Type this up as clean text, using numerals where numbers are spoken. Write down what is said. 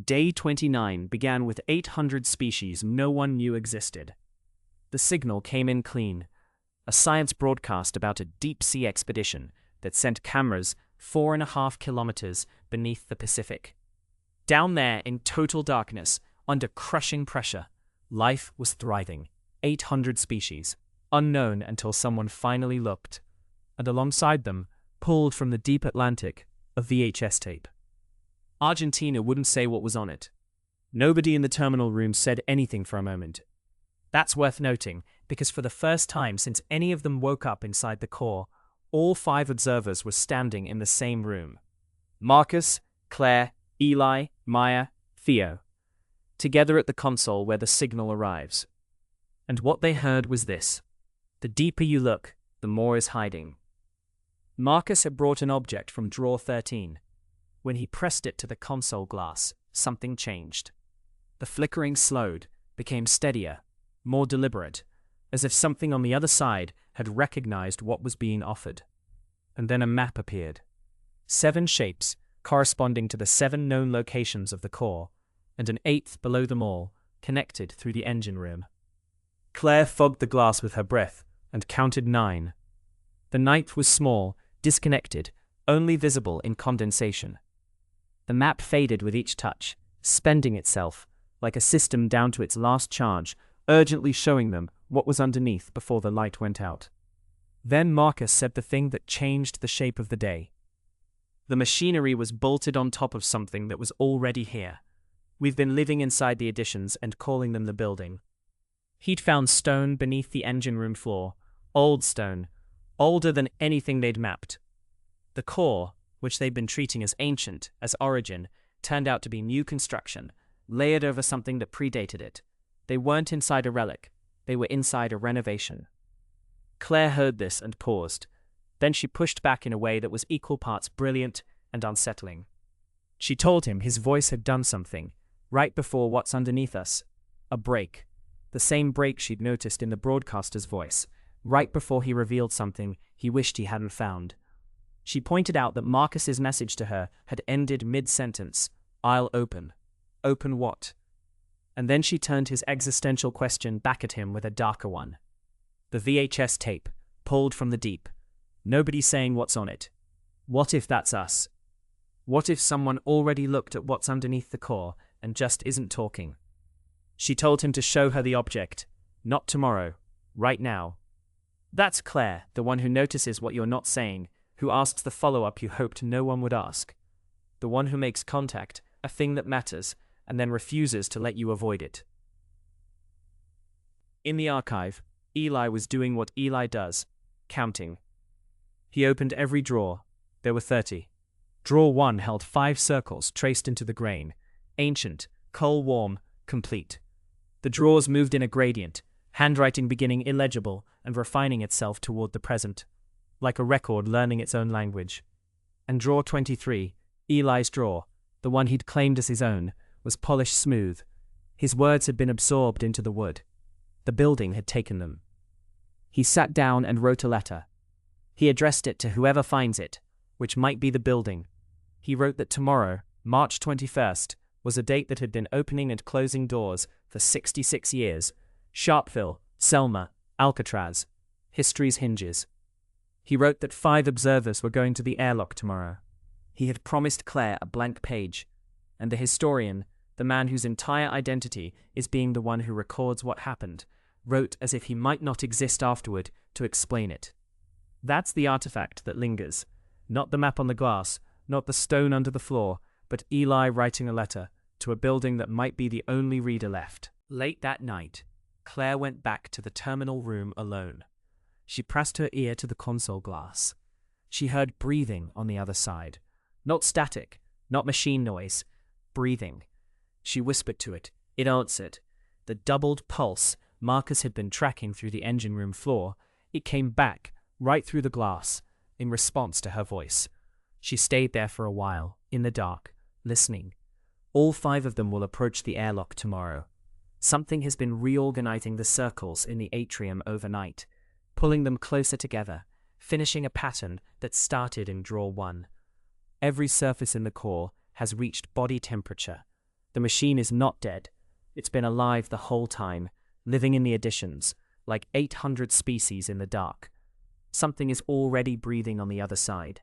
Day 29 began with 800 species no one knew existed. The signal came in clean, a science broadcast about a deep-sea expedition that sent cameras 4.5 kilometers beneath the Pacific. Down there, in total darkness, under crushing pressure, life was thriving. 800 species, unknown until someone finally looked, and alongside them, pulled from the deep Atlantic, a VHS tape. Argentina wouldn't say what was on it. Nobody in the terminal room said anything for a moment. That's worth noting, because for the first time since any of them woke up inside the core, all 5 observers were standing in the same room. Marcus, Claire, Eli, Maya, Theo. Together at the console where the signal arrives. And what they heard was this: the deeper you look, the more is hiding. Marcus had brought an object from drawer 13. When he pressed it to the console glass, something changed. The flickering slowed, became steadier, more deliberate, as if something on the other side had recognized what was being offered. And then a map appeared. 7 shapes, corresponding to the 7 known locations of the core, and an 8th below them all, connected through the engine room. Claire fogged the glass with her breath and counted 9. The 9th was small, disconnected, only visible in condensation. The map faded with each touch, spending itself, like a system down to its last charge, urgently showing them what was underneath before the light went out. Then Marcus said the thing that changed the shape of the day. The machinery was bolted on top of something that was already here. We've been living inside the additions and calling them the building. He'd found stone beneath the engine room floor, old stone, older than anything they'd mapped. The core, which they'd been treating as ancient, as origin, turned out to be new construction, layered over something that predated it. They weren't inside a relic, they were inside a renovation. Claire heard this and paused. Then she pushed back in a way that was equal parts brilliant and unsettling. She told him his voice had done something, right before what's underneath us. A break. The same break she'd noticed in the broadcaster's voice, right before he revealed something he wished he hadn't found. She pointed out that Marcus's message to her had ended mid-sentence. I'll open. Open what? And then she turned his existential question back at him with a darker one. The VHS tape, pulled from the deep. Nobody saying what's on it. What if that's us? What if someone already looked at what's underneath the core and just isn't talking? She told him to show her the object. Not tomorrow. Right now. That's Claire, the one who notices what you're not saying, who asks the follow-up you hoped no one would ask. The one who makes contact, a thing that matters, and then refuses to let you avoid it. In the archive, Eli was doing what Eli does, counting. He opened every drawer. There were 30. Drawer 1 held 5 circles traced into the grain, ancient, coal-warm, complete. The drawers moved in a gradient, handwriting beginning illegible and refining itself toward the present, like a record learning its own language. And drawer 23, Eli's drawer, the one he'd claimed as his own, was polished smooth. His words had been absorbed into the wood. The building had taken them. He sat down and wrote a letter. He addressed it to whoever finds it, which might be the building. He wrote that tomorrow, March 21st, was a date that had been opening and closing doors for 66 years. Sharpeville, Selma, Alcatraz, history's hinges. He wrote that 5 observers were going to the airlock tomorrow. He had promised Claire a blank page, and the historian, the man whose entire identity is being the one who records what happened, wrote as if he might not exist afterward to explain it. That's the artifact that lingers. Not the map on the glass, not the stone under the floor, but Eli writing a letter to a building that might be the only reader left. Late that night, Claire went back to the terminal room alone. She pressed her ear to the console glass. She heard breathing on the other side. Not static, not machine noise. Breathing. She whispered to it. It answered. The doubled pulse Marcus had been tracking through the engine room floor, it came back, right through the glass, in response to her voice. She stayed there for a while, in the dark, listening. All 5 of them will approach the airlock tomorrow. Something has been reorganizing the circles in the atrium overnight, pulling them closer together, finishing a pattern that started in drawer 1. Every surface in the core has reached body temperature. The machine is not dead. It's been alive the whole time, living in the additions, like 800 species in the dark. Something is already breathing on the other side.